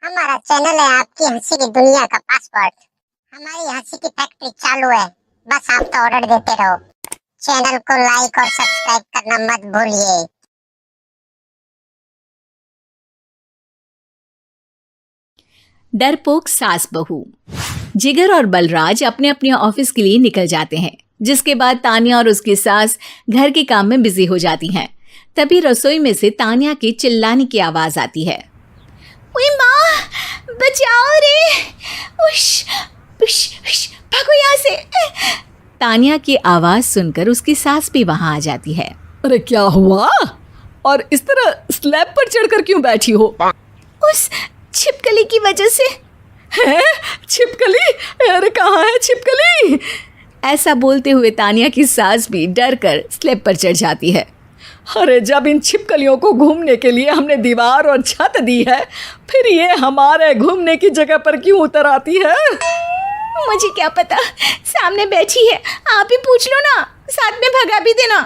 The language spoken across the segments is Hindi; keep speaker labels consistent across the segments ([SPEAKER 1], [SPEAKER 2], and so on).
[SPEAKER 1] हमारा चैनल है आपकी हंसी की दुनिया का पासवर्ड। हमारी हंसी की फैक्ट्री चालू है, बस आप तो ऑर्डर देते रहो। चैनल को लाइक और सब्सक्राइब करना मत भूलिए।
[SPEAKER 2] डरपोक सास बहू। जिगर और बलराज अपने अपने ऑफिस के लिए निकल जाते हैं, जिसके बाद तानिया और उसकी सास घर के काम में बिजी हो जाती हैं। तभी रसोई में से तानिया के चिल्लाने की आवाज आती है। ओए माँ, बचाओ रे! उश, उश, उश, भागो यहाँ से! तानिया की आवाज सुनकर उसकी सास भी वहां आ जाती है।
[SPEAKER 3] अरे क्या हुआ? और इस तरह स्लैब पर चढ़कर क्यों बैठी हो?
[SPEAKER 2] उस छिपकली की वजह से।
[SPEAKER 3] है? छिपकली? अरे कहाँ है छिपकली?
[SPEAKER 2] ऐसा बोलते हुए तानिया की सास भी डर कर स्लैब पर चढ़ जाती है।
[SPEAKER 3] अरे जब इन छिपकलियों को घूमने के लिए हमने दीवार और छत दी है, फिर ये हमारे घूमने की जगह पर क्यों उतर आती है?
[SPEAKER 2] मुझे क्या पता, सामने बैठी है, आप ही पूछ लो ना, साथ में भगा भी देना।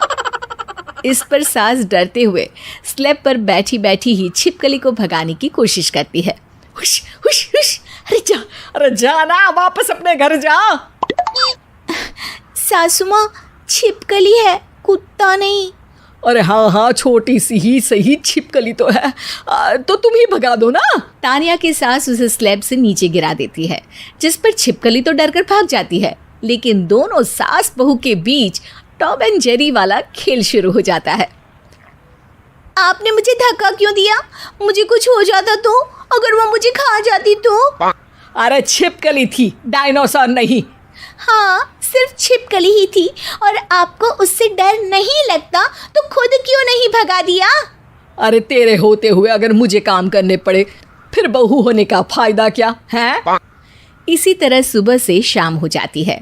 [SPEAKER 2] इस पर सास डरते हुए स्लैब पर बैठी बैठी ही छिपकली को भगाने की कोशिश करती है।
[SPEAKER 3] हुश, हुश, हुश, अरे जा ना, वापस अपने घर जा।
[SPEAKER 2] सासू माँ, छिपकली है, कुत्ता नहीं।
[SPEAKER 3] अरे हाँ, छोटी सी ही सही छिपकली तो है, तो तुम ही भगा दो ना।
[SPEAKER 2] तानिया की सास उसे स्लैब से नीचे गिरा देती है, जिस पर छिपकली तो डरकर भाग जाती है, लेकिन दोनों सास बहू के बीच टॉम एंड जेरी वाला खेल शुरू हो जाता है। आपने मुझे धक्का क्यों दिया? मुझे कुछ हो जाता तो? अगर वो मुझे खा जाती तो?
[SPEAKER 3] अरे छिपकली थी, डायनासोर नहीं।
[SPEAKER 2] हाँ, सिर्फ छिपकली ही थी, और आपको उससे डर नहीं लगता तो खुद क्यों नहीं भगा दिया?
[SPEAKER 3] अरे तेरे होते हुए अगर मुझे काम करने पड़े, फिर बहू होने का फायदा क्या है?
[SPEAKER 2] इसी तरह सुबह से शाम हो जाती है।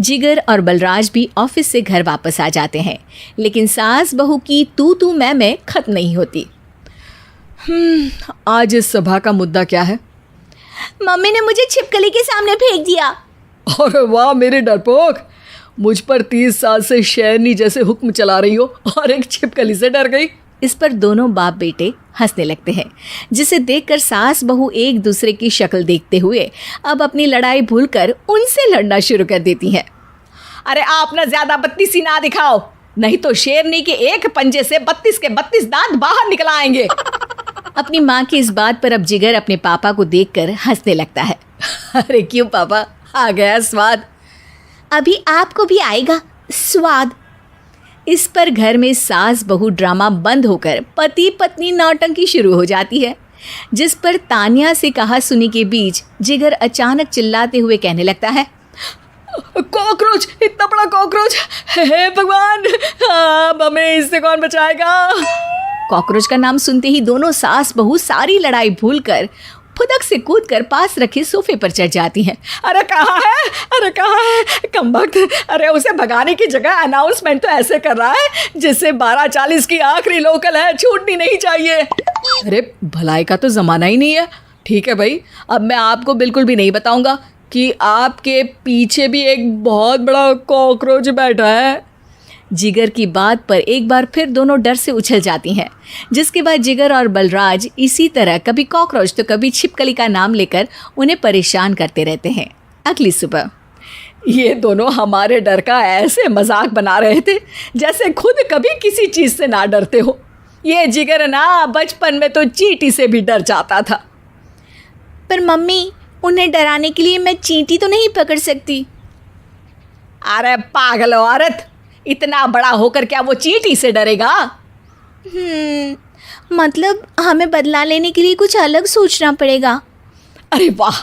[SPEAKER 2] जिगर और बलराज भी ऑफिस से घर वापस आ जाते हैं, लेकिन सास बहू की तू मैं खत्म नहीं होती।
[SPEAKER 3] आज इस सभा का मुद्दा क्या है?
[SPEAKER 2] मम्मी ने मुझे छिपकली के सामने फेंक दिया।
[SPEAKER 3] अरे वाह मेरे डरपोक, मुझ पर 30 साल से शेरनी जैसे हुक्म चला रही हो और एक छिपकली से डर गई।
[SPEAKER 2] इस पर दोनों बाप बेटे हंसने लगते हैं, जिसे देखकर सास बहू एक दूसरे की शक्ल देखते हुए अब अपनी लड़ाई भूलकर उनसे लड़ना शुरू कर देती हैं।
[SPEAKER 3] अरे आप ना ज्यादा बत्तीसी ना दिखाओ, नहीं तो शेरनी के एक पंजे से 32 के 32 दांत बाहर निकल आएंगे।
[SPEAKER 2] अपनी माँ की इस बात पर अब जिगर अपने पापा को देखकर हंसने लगता है।
[SPEAKER 3] अरे क्यों पापा, आ गया स्वाद।
[SPEAKER 2] अभी आपको भी आएगा स्वाद। इस पर घर में सास बहू ड्रामा बंद होकर पति पत्नी नौटंकी शुरू हो जाती है, जिस पर तानिया से कहा सुनी के बीच जिगर अचानक चिल्लाते हुए कहने लगता है।
[SPEAKER 3] कॉकरोच, इतना बड़ा कॉकरोच! हे भगवान, अब हमें इससे कौन बचाएगा?
[SPEAKER 2] कॉकरोच का नाम सुनते ही दोनों सास बहू सारी लड़ाई भूलकर फुदक से कूदकर पास रखे सोफे पर चढ़ जाती हैं।
[SPEAKER 3] अरे कहाँ है? अरे कहाँ है कमबख्त? अरे उसे भगाने की जगह अनाउंसमेंट तो ऐसे कर रहा है जैसे 12:40 की आखिरी लोकल है, छूटनी नहीं चाहिए। अरे भलाई का तो ज़माना ही नहीं है। ठीक है भाई, अब मैं आपको बिल्कुल भी नहीं बताऊंगा कि आपके पीछे भी एक बहुत बड़ा कॉकरोच बैठा है।
[SPEAKER 2] जिगर की बात पर एक बार फिर दोनों डर से उछल जाती हैं, जिसके बाद जिगर और बलराज इसी तरह कभी कॉकरोच तो कभी छिपकली का नाम लेकर उन्हें परेशान करते रहते हैं। अगली सुबह
[SPEAKER 3] ये दोनों हमारे डर का ऐसे मजाक बना रहे थे जैसे खुद कभी किसी चीज़ से ना डरते हो। ये जिगर ना बचपन में तो चींटी से भी डर जाता था।
[SPEAKER 2] पर मम्मी, उन्हें डराने के लिए मैं चींटी तो नहीं पकड़ सकती।
[SPEAKER 3] अरे पागल औरत, इतना बड़ा होकर क्या वो चींटी से डरेगा?
[SPEAKER 2] मतलब हमें बदला लेने के लिए कुछ अलग सोचना पड़ेगा।
[SPEAKER 3] अरे वाह,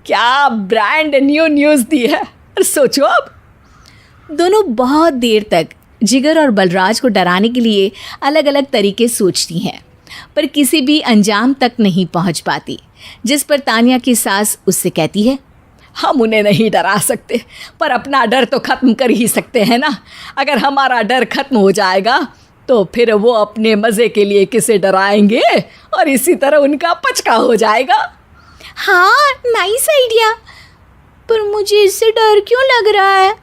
[SPEAKER 3] क्या ब्रांड न्यू न्यूज़ दी है। सोचो अब।
[SPEAKER 2] दोनों बहुत देर तक जिगर और बलराज को डराने के लिए अलग अलग तरीके सोचती हैं, पर किसी भी अंजाम तक नहीं पहुंच पाती, जिस पर तानिया की सास उससे कहती है।
[SPEAKER 3] हम उन्हें नहीं डरा सकते, पर अपना डर तो ख़त्म कर ही सकते हैं ना। अगर हमारा डर ख़त्म हो जाएगा तो फिर वो अपने मज़े के लिए किसे डराएंगे और इसी तरह उनका पचका हो जाएगा।
[SPEAKER 2] हाँ, नाइस आइडिया, पर मुझे इससे डर क्यों लग रहा है?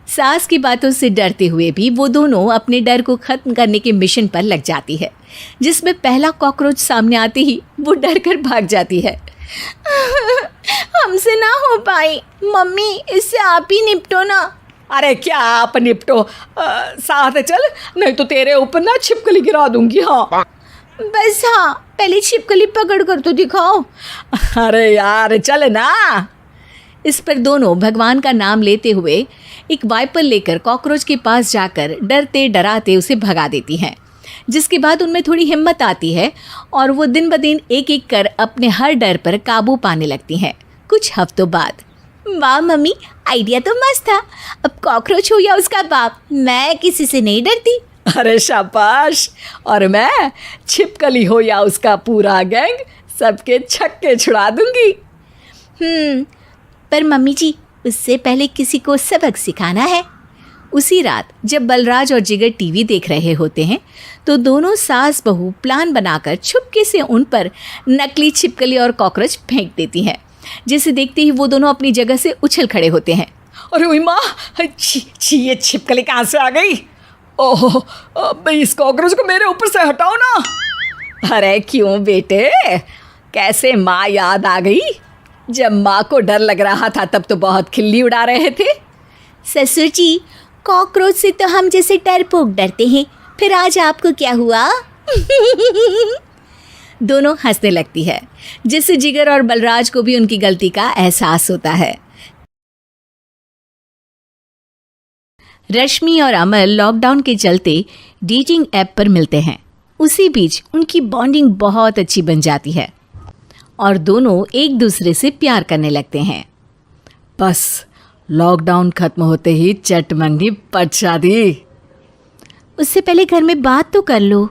[SPEAKER 2] सास की बातों से डरते हुए भी वो दोनों अपने डर को ख़त्म करने के मिशन पर लग जाती है, जिसमें पहला कॉकरोच सामने आते ही वो डर कर भाग जाती है। हमसे ना हो पाई। मम्मी, इससे आप ही निपटो ना।
[SPEAKER 3] अरे क्या आप निपटो, साथ चल, नहीं तो तेरे ऊपर ना छिपकली गिरा दूंगी। हाँ
[SPEAKER 2] बस हाँ, पहले छिपकली पकड़ कर तो दिखाओ।
[SPEAKER 3] अरे यार चल ना।
[SPEAKER 2] इस पर दोनों भगवान का नाम लेते हुए एक वाइपर लेकर कॉकरोच के पास जाकर डरते डराते उसे भगा देती हैं, जिसके बाद उनमें थोड़ी हिम्मत आती है और वो दिन ब दिन एक एक कर अपने हर डर पर काबू पाने लगती हैं। कुछ हफ्तों बाद, वाह मम्मी, आइडिया तो मस्त था। अब कॉकरोच हो या उसका बाप, मैं किसी से नहीं डरती।
[SPEAKER 3] अरे शाबाश। और मैं छिपकली हो या उसका पूरा गैंग, सबके छक्के छुड़ा दूंगी।
[SPEAKER 2] पर मम्मी जी, उससे पहले किसी को सबक सिखाना है। उसी रात जब बलराज और जिगर टीवी देख रहे होते हैं तो दोनों सास बहू प्लान बनाकर छुपके से उन पर नकली छिपकली और कॉकरोच फेंक देती हैं, जिसे देखते ही वो दोनों अपनी जगह से उछल खड़े होते हैं।
[SPEAKER 3] अरे ओए माँ, छी, ये छिपकली कहाँ से आ गई? ओह, अब इस कॉकरोच को मेरे ऊपर से हटाओ ना। अरे क्यों बेटे, कैसे माँ याद आ गई? जब माँ को डर लग रहा था तब तो बहुत खिल्ली उड़ा रहे थे।
[SPEAKER 2] ससुर जी, कॉकरोच से तो हम जैसे डरपोक डरते हैं, फिर आज आपको क्या हुआ? दोनों हंसने लगती है, जिससे जिगर और बलराज को भी उनकी गलती का एहसास होता है। रश्मि और अमर लॉकडाउन के चलते डेटिंग ऐप पर मिलते हैं। उसी बीच उनकी बॉन्डिंग बहुत अच्छी बन जाती है और दोनों एक दूसरे से प्यार करने लगते हैं।
[SPEAKER 3] बस लॉकडाउन खत्म होते ही चट मंडी पट शादी।
[SPEAKER 2] उससे पहले घर में बात तो कर लो।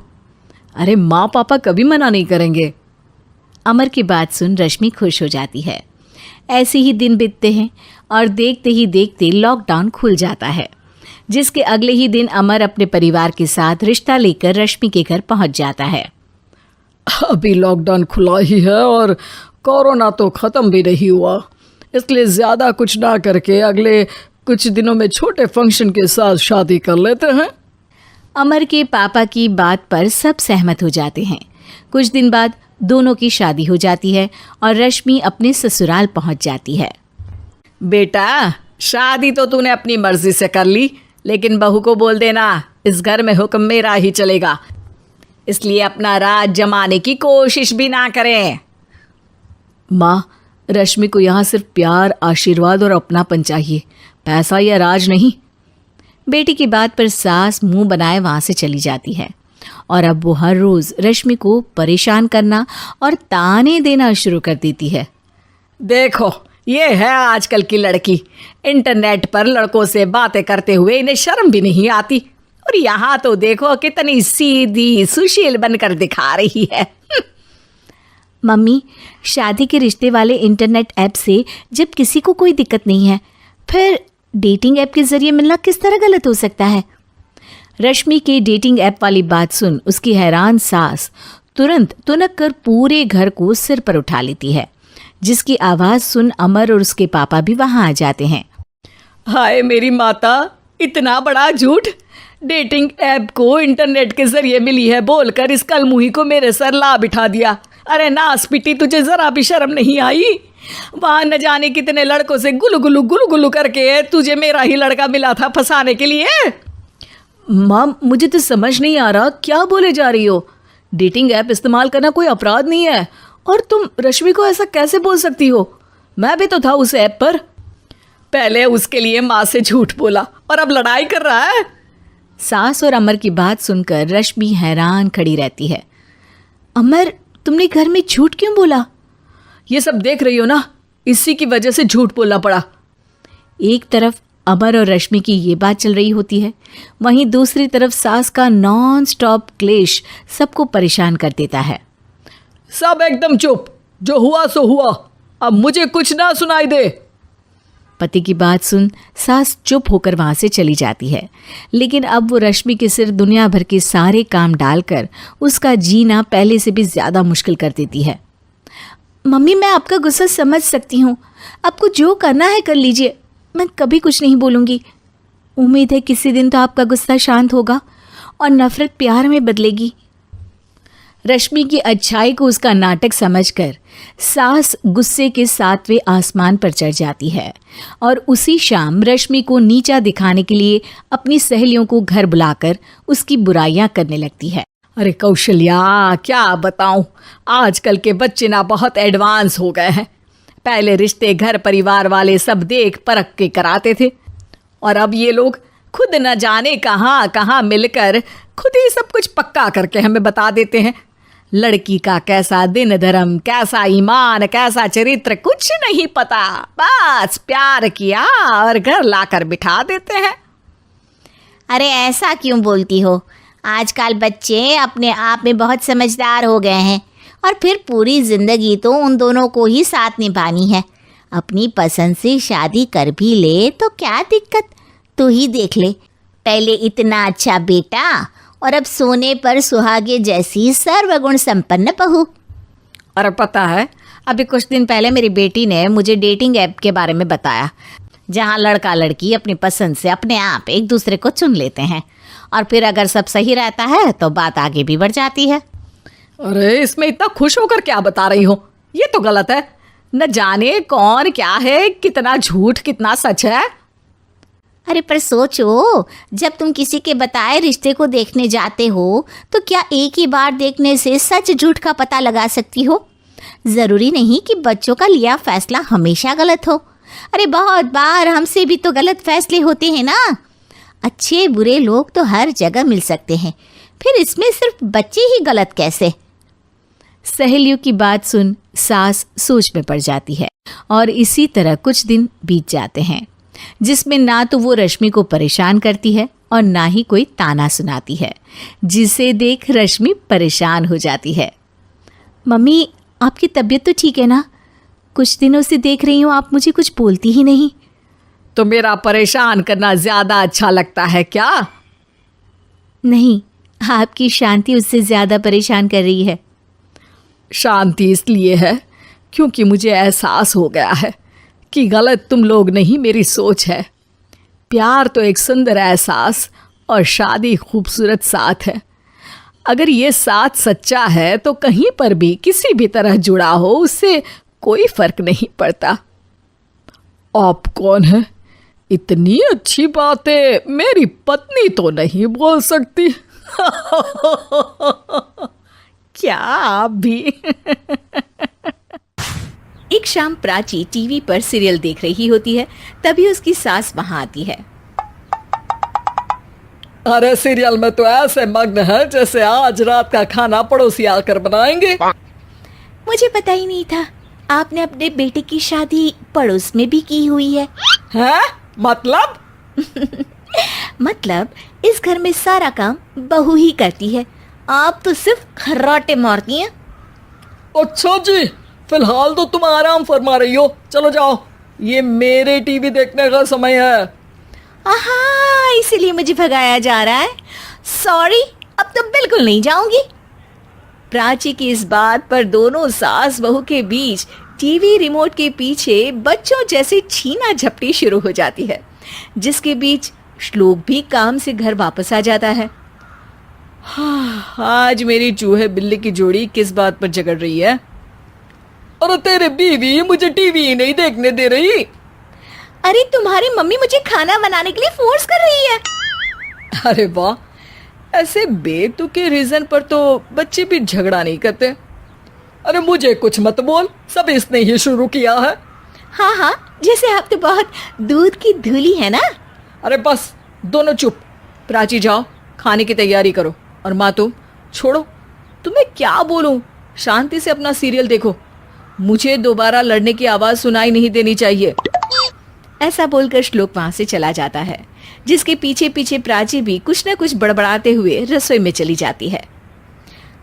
[SPEAKER 3] अरे माँ पापा कभी मना नहीं करेंगे।
[SPEAKER 2] अमर की बात सुन रश्मि खुश हो जाती है। ऐसे ही दिन बीतते हैं और देखते ही देखते लॉकडाउन खुल जाता है, जिसके अगले ही दिन अमर अपने परिवार के साथ रिश्ता लेकर रश्मि के घर पहुंच जाता है।
[SPEAKER 3] अभी लॉकडाउन खुला ही है और कोरोना तो ख़त्म भी नहीं हुआ, इसलिए ज़्यादा कुछ ना करके अगले कुछ दिनों में छोटे फंक्शन के साथ शादी कर लेते हैं।
[SPEAKER 2] अमर के पापा की बात पर सब सहमत हो जाते हैं। कुछ दिन बाद दोनों की शादी हो जाती है और रश्मि अपने ससुराल पहुंच जाती है।
[SPEAKER 3] बेटा, शादी तो तूने अपनी मर्जी से कर ली, लेकिन बहू को बोल देना इस घर में हुक्म मेरा ही चलेगा, इसलिए अपना राज जमाने की कोशिश भी ना करें।
[SPEAKER 2] माँ, रश्मि को यहाँ सिर्फ प्यार, आशीर्वाद और अपनापन चाहिए, पैसा या राज नहीं। बेटी की बात पर सास मुंह बनाए वहाँ से चली जाती है और अब वो हर रोज़ रश्मि को परेशान करना और ताने देना शुरू कर देती है।
[SPEAKER 3] देखो, ये है आजकल की लड़की, इंटरनेट पर लड़कों से बातें करते हुए इन्हें शर्म भी नहीं आती, और यहाँ तो देखो कितनी सीधी सुशील बनकर दिखा रही है।
[SPEAKER 2] मम्मी, शादी के रिश्ते वाले इंटरनेट ऐप से जब किसी को कोई दिक्कत नहीं है, फिर डेटिंग ऐप के जरिए मिलना किस तरह गलत हो सकता है? रश्मि के डेटिंग ऐप वाली बात सुन उसकी हैरान सास तुरंत तुनक कर पूरे घर को सिर पर उठा लेती है, जिसकी आवाज़ सुन अमर और उसके पापा भी वहाँ आ जाते हैं।
[SPEAKER 3] हाय मेरी माता, इतना बड़ा झूठ! डेटिंग ऐप को इंटरनेट के जरिए मिली है बोलकर इस कलमुही को मेरे सर ला बिठा दिया। अरे नास पिटी, तुझे जरा भी शर्म नहीं आई? वहाँ न जाने कितने लड़कों से गुलू गुलू करके तुझे मेरा ही लड़का मिला था फंसाने के लिए।
[SPEAKER 2] माँ, मुझे तो समझ नहीं आ रहा क्या बोले जा रही हो। डेटिंग ऐप इस्तेमाल करना कोई अपराध नहीं है, और तुम रश्मि को ऐसा कैसे बोल सकती हो? मैं भी तो था उस ऐप पर।
[SPEAKER 3] पहले उसके लिए माँ से झूठ बोला और अब लड़ाई कर रहा है।
[SPEAKER 2] सास और अमर की बात सुनकर रश्मि हैरान खड़ी रहती है। अमर, तुमने घर में झूठ क्यों बोला?
[SPEAKER 3] ये सब देख रही हो ना, इसी की वजह से झूठ बोलना पड़ा।
[SPEAKER 2] एक तरफ अमर और रश्मि की ये बात चल रही होती है, वहीं दूसरी तरफ सास का नॉन स्टॉप क्लेश सबको परेशान कर देता है।
[SPEAKER 3] सब एकदम चुप, जो हुआ सो हुआ, अब मुझे कुछ ना सुनाई दे।
[SPEAKER 2] पति की बात सुन सास चुप होकर वहाँ से चली जाती है, लेकिन अब वो रश्मि के सिर दुनिया भर के सारे काम डालकर उसका जीना पहले से भी ज़्यादा मुश्किल कर देती है। मम्मी, मैं आपका गुस्सा समझ सकती हूँ, आपको जो करना है कर लीजिए, मैं कभी कुछ नहीं बोलूँगी। उम्मीद है किसी दिन तो आपका गुस्सा शांत होगा और नफ़रत प्यार में बदलेगी। रश्मि की अच्छाई को उसका नाटक समझकर सास गुस्से के 7वें आसमान पर चढ़ जाती है और उसी शाम रश्मि को नीचा दिखाने के लिए अपनी सहेलियों को घर बुलाकर उसकी बुराइयां करने लगती है।
[SPEAKER 3] अरे कौशल्या, क्या बताऊं, आजकल के बच्चे ना बहुत एडवांस हो गए हैं। पहले रिश्ते घर परिवार वाले सब देख परख के कराते थे, और अब ये लोग खुद न जाने कहाँ कहाँ मिलकर खुद ही सब कुछ पक्का करके हमें बता देते हैं। लड़की का कैसा दिन धर्म, कैसा ईमान, कैसा चरित्र कुछ नहीं पता, बस प्यार किया और घर लाकर बिठा देते हैं।
[SPEAKER 4] अरे ऐसा क्यों बोलती हो? आजकल बच्चे अपने आप में बहुत समझदार हो गए हैं, और फिर पूरी जिंदगी तो उन दोनों को ही साथ निभानी है। अपनी पसंद से शादी कर भी ले तो क्या दिक्कत, तू ही देख ले, पहले इतना अच्छा बेटा और अब सोने पर सुहागे जैसी सर्वगुण संपन्न बहू।
[SPEAKER 3] और पता है,
[SPEAKER 4] अभी कुछ दिन पहले मेरी बेटी ने मुझे डेटिंग ऐप के बारे में बताया, जहाँ लड़का लड़की अपनी पसंद से अपने आप एक दूसरे को चुन लेते हैं, और फिर अगर सब सही रहता है तो बात आगे भी बढ़ जाती है।
[SPEAKER 3] अरे इसमें इतना खुश होकर क्या बता रही हो? ये तो गलत है। न जाने कौन क्या है, कितना झूठ कितना सच है।
[SPEAKER 4] अरे पर सोचो, जब तुम किसी के बताए रिश्ते को देखने जाते हो तो क्या एक ही बार देखने से सच झूठ का पता लगा सकती हो? ज़रूरी नहीं कि बच्चों का लिया फैसला हमेशा गलत हो। अरे बहुत बार हमसे भी तो गलत फैसले होते हैं ना। अच्छे बुरे लोग तो हर जगह मिल सकते हैं, फिर इसमें सिर्फ बच्चे ही गलत कैसे?
[SPEAKER 2] सहेलियों की बात सुन सास सोच में पड़ जाती है और इसी तरह कुछ दिन बीत जाते हैं, जिसमें ना तो वो रश्मि को परेशान करती है और ना ही कोई ताना सुनाती है, जिसे देख रश्मि परेशान हो जाती है। मम्मी, आपकी तबीयत तो ठीक है ना? कुछ दिनों से देख रही हूँ आप मुझे कुछ बोलती ही नहीं।
[SPEAKER 3] तो मेरा परेशान करना ज्यादा अच्छा लगता है क्या?
[SPEAKER 2] नहीं, आपकी शांति उससे ज़्यादा परेशान कर रही है।
[SPEAKER 3] शांति इसलिए है क्योंकि मुझे एहसास हो गया है कि गलत तुम लोग नहीं, मेरी सोच है। प्यार तो एक सुंदर एहसास और शादी खूबसूरत साथ है। अगर ये साथ सच्चा है तो कहीं पर भी किसी भी तरह जुड़ा हो, उससे कोई फर्क नहीं पड़ता। आप कौन है? इतनी अच्छी बातें मेरी पत्नी तो नहीं बोल सकती। क्या आप भी?
[SPEAKER 2] एक शाम प्राची टीवी पर सीरियल देख रही होती है, तभी उसकी सास वहां आती है।
[SPEAKER 3] अरे सीरियल में तो ऐसे मग्न है जैसे आज रात का खाना पड़ोसी आकर बनाएंगे।
[SPEAKER 4] मुझे पता ही नहीं था आपने अपने बेटे की शादी पड़ोस में भी की हुई है।
[SPEAKER 3] हैं? मतलब?
[SPEAKER 4] मतलब इस घर में सारा काम बहू ही करती है, आप तो सिर्फ खर्राटे मारती हैं।
[SPEAKER 3] अच्छा जी, फिलहाल तो तुम आराम फरमा रही हो, चलो जाओ, ये मेरे टीवी देखने का समय है।
[SPEAKER 4] आहा, इसीलिए मुझे भगाया जा रहा है। सॉरी, अब तो बिल्कुल नहीं जाऊंगी।
[SPEAKER 2] प्राची की इस बात पर दोनों सास बहू के बीच टीवी रिमोट के पीछे बच्चों जैसे छीना झपटी शुरू हो जाती है, जिसके बीच श्लोक भी काम से घर वापस आ जाता है।
[SPEAKER 3] हाँ, आज मेरी चूहे बिल्ली की जोड़ी किस बात पर झगड़ रही है? अरे तेरे बीवी मुझे टीवी ही नहीं देखने दे रही।
[SPEAKER 4] अरे तुम्हारी मम्मी मुझे खाना बनाने के लिए फोर्स कर रही है।
[SPEAKER 3] अरे वाह, ऐसे बेतुके रीजन पर तो बच्चे भी झगड़ा नहीं करते। अरे मुझे कुछ मत बोल, सब इसने ही शुरू किया है।
[SPEAKER 4] हाँ हाँ, जैसे आप तो बहुत दूध की धूली है ना।
[SPEAKER 3] अरे बस, दोनों चुप। प्राची जाओ, खाने की तैयारी करो, और माँ तुम छोड़ो, तुम्हें क्या बोलूं, शांति से अपना सीरियल देखो, मुझे दोबारा लड़ने की आवाज सुनाई नहीं देनी चाहिए।
[SPEAKER 2] ऐसा बोलकर श्लोक वहां से चला जाता है, जिसके पीछे पीछे प्राची भी कुछ न कुछ बड़बड़ाते हुए रसोई में चली जाती है।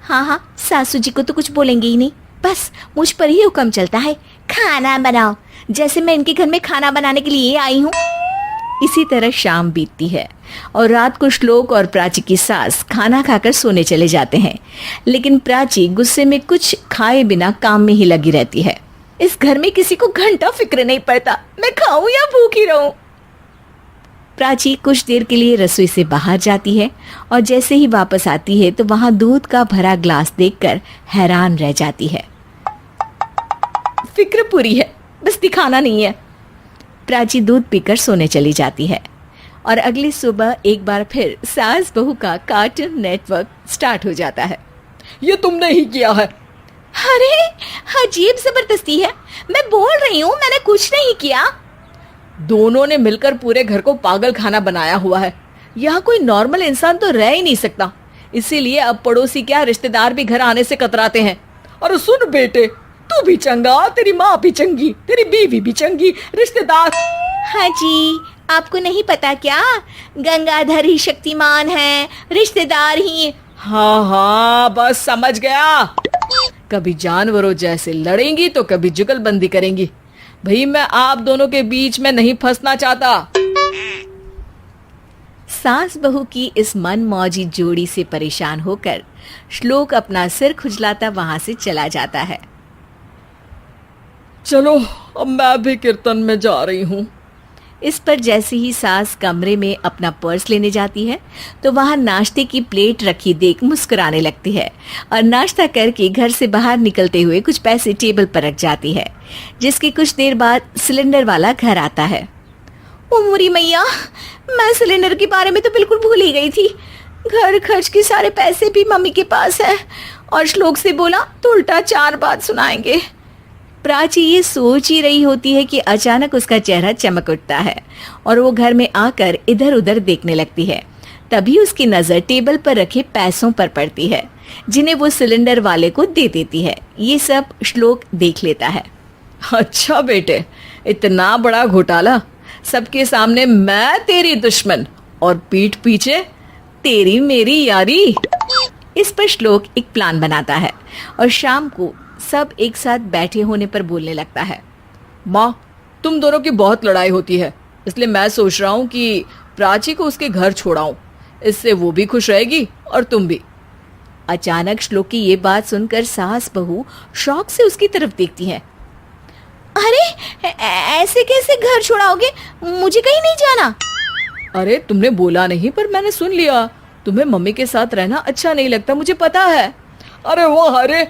[SPEAKER 4] हाँ हाँ, सासू जी को तो कुछ बोलेंगे ही नहीं, बस मुझ पर ही हुक्म चलता है, खाना बनाओ, जैसे मैं इनके घर में खाना बनाने के लिए आई हूँ।
[SPEAKER 2] इसी तरह शाम बीतती है और रात को श्लोक और प्राची की सास खाना खाकर सोने चले जाते हैं, लेकिन प्राची गुस्से में कुछ खाए बिना काम में ही लगी रहती है।
[SPEAKER 4] इस घर में किसी को घंटा फिक्र नहीं पड़ता, मैं खाऊं या भूखी रहूं।
[SPEAKER 2] प्राची कुछ देर के लिए रसोई से बाहर जाती है और जैसे ही वापस आती है तो वहां दूध का भरा ग्लास देखकर हैरान रह जाती है।
[SPEAKER 3] फिक्र पूरी है, बस दिखाना नहीं है।
[SPEAKER 2] प्राची दूध पीकर सोने चली जाती है और अगली सुबह एक बार फिर सास बहू का कार्टून नेटवर्क स्टार्ट हो जाता है।
[SPEAKER 3] ये तुमने ही किया है।
[SPEAKER 4] अरे अजीब जबरदस्ती है, मैं बोल रही हूँ मैंने कुछ नहीं किया।
[SPEAKER 3] दोनों ने मिलकर पूरे घर को पागल खाना बनाया हुआ है। यहाँ कोई नॉर्मल इंसान तो रह ही नहीं सकता, इसीलिए अब पड़ोसी क्या रिश्तेदार भी घर आने से कतराते हैं। और सुन बेटे, तू भी चंगा, तेरी माँ भी चंगी, तेरी बीवी भी चंगी, रिश्तेदार।
[SPEAKER 4] हाँ जी, आपको नहीं पता क्या, गंगाधर ही शक्तिमान है, रिश्तेदार ही।
[SPEAKER 3] हाँ हाँ, बस समझ गया। कभी जानवरों जैसे लड़ेंगी तो कभी जुगलबंदी करेंगी। भाई मैं आप दोनों के बीच में नहीं फंसना चाहता।
[SPEAKER 2] सास बहू की इस मनमौजी जोड़ी से परेशान होकर श्लोक अपना सिर खुजलाता वहां से चला जाता है।
[SPEAKER 3] चलो अब मैं भी कीर्तन में जा रही हूँ।
[SPEAKER 2] इस पर जैसे ही सास कमरे में अपना पर्स लेने जाती है तो वहां नाश्ते की प्लेट रखी देख मुस्कुराने लगती है और नाश्ता करके घर से बाहर निकलते हुए कुछ पैसे टेबल पर रख जाती है, जिसके कुछ देर बाद सिलेंडर वाला घर आता है।
[SPEAKER 4] ओ मोरी मैया, मैं सिलेंडर के बारे में तो बिल्कुल भूल ही गई थी। घर खर्च के सारे पैसे भी मम्मी के पास है और श्लोक से बोला तो उल्टा 4 बात सुनाएंगे।
[SPEAKER 2] प्राची ये सोच ही रही होती है कि अचानक उसका चेहरा चमक उठता है और वो घर में आकर इधर उधर देखने लगती है। तभी उसकी नज़र टेबल पर रखे पैसों पर पड़ती है, जिन्हें वो सिलेंडर वाले को दे देती है। ये सब श्लोक देख लेता है।
[SPEAKER 3] अच्छा बेटे, इतना बड़ा घोटाला, सबके सामने मैं तेरी दुश्मन और पीठ पीछे तेरी मेरी यारी।
[SPEAKER 2] इस पर श्लोक एक प्लान बनाता है और शाम को सब एक साथ बैठे होने पर बोलने लगता है।
[SPEAKER 3] माँ, तुम दोनों की बहुत लड़ाई होती है, इसलिए मैं सोच रहा हूँ कि प्राची को उसके घर छोड़ाऊं। इससे वो भी खुश रहेगी और तुम भी।
[SPEAKER 2] अचानक श्लोक की ये बात सुनकर सास बहू शौक से उसकी तरफ देखती है।
[SPEAKER 4] अरे ऐसे कैसे घर छोड़ाओगे, मुझे कहीं नहीं जाना।
[SPEAKER 3] अरे तुमने बोला नहीं पर मैंने सुन लिया, तुम्हें मम्मी के साथ रहना अच्छा नहीं लगता, मुझे पता है। अरे वो अरे,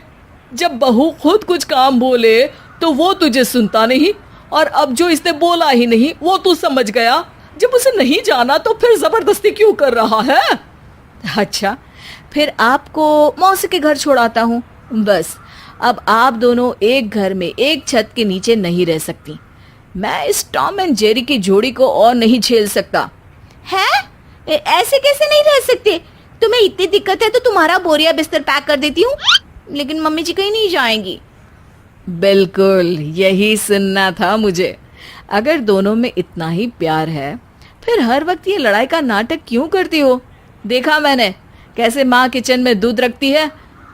[SPEAKER 3] जब बहू खुद कुछ काम बोले तो वो तुझे सुनता नहीं, और अब जो इसने बोला ही नहीं वो तू समझ गया। जब उसे नहीं जाना तो फिर जबरदस्ती क्यों कर रहा है?
[SPEAKER 2] अच्छा, फिर आपको मौसी के घर छोड़ाता हूँ। बस अब आप दोनों एक घर में एक छत के नीचे नहीं रह सकती। मैं इस टॉम एंड जेरी की जोड़ी को और नहीं झेल सकता।
[SPEAKER 4] है? ऐसे कैसे नहीं रह सकते? तुम्हें इतनी दिक्कत है तो तुम्हारा बोरिया बिस्तर पैक कर देती हूँ, लेकिन मम्मी जी कहीं नहीं जाएंगी।
[SPEAKER 3] बिल्कुल यही सुनना था मुझे। अगर दोनों में इतना ही प्यार है फिर हर वक्त ये लड़ाई का नाटक क्यों करती हो? देखा मैंने कैसे माँ किचन में दूध रखती है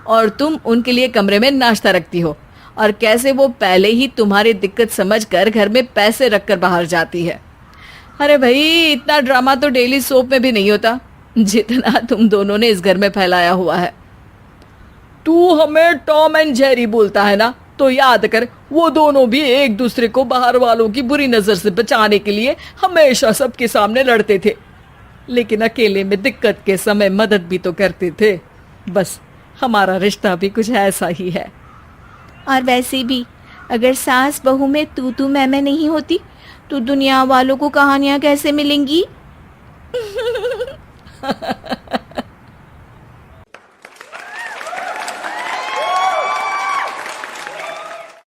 [SPEAKER 3] और तुम उनके लिए कमरे में नाश्ता रखती हो, और कैसे वो पहले ही तुम्हारी दिक्कत समझकर घर में पैसे रखकर बाहर जाती है। अरे भाई, इतना ड्रामा तो डेली सोप में भी नहीं होता जितना तुम दोनों ने इस घर में फैलाया हुआ है। तू हमें टॉम एंड जेरी बोलता है ना, तो याद कर वो दोनों भी एक दूसरे को बाहर वालों की बुरी नजर से बचाने के लिए हमेशा सबके सामने लड़ते थे, लेकिन अकेले में दिक्कत के समय मदद भी तो करते थे। बस हमारा रिश्ता भी कुछ ऐसा ही है।
[SPEAKER 2] और वैसे भी अगर सास बहू में तू मैं नहीं होती तो दुनिया वालों को कहानियां कैसे मिलेंगी?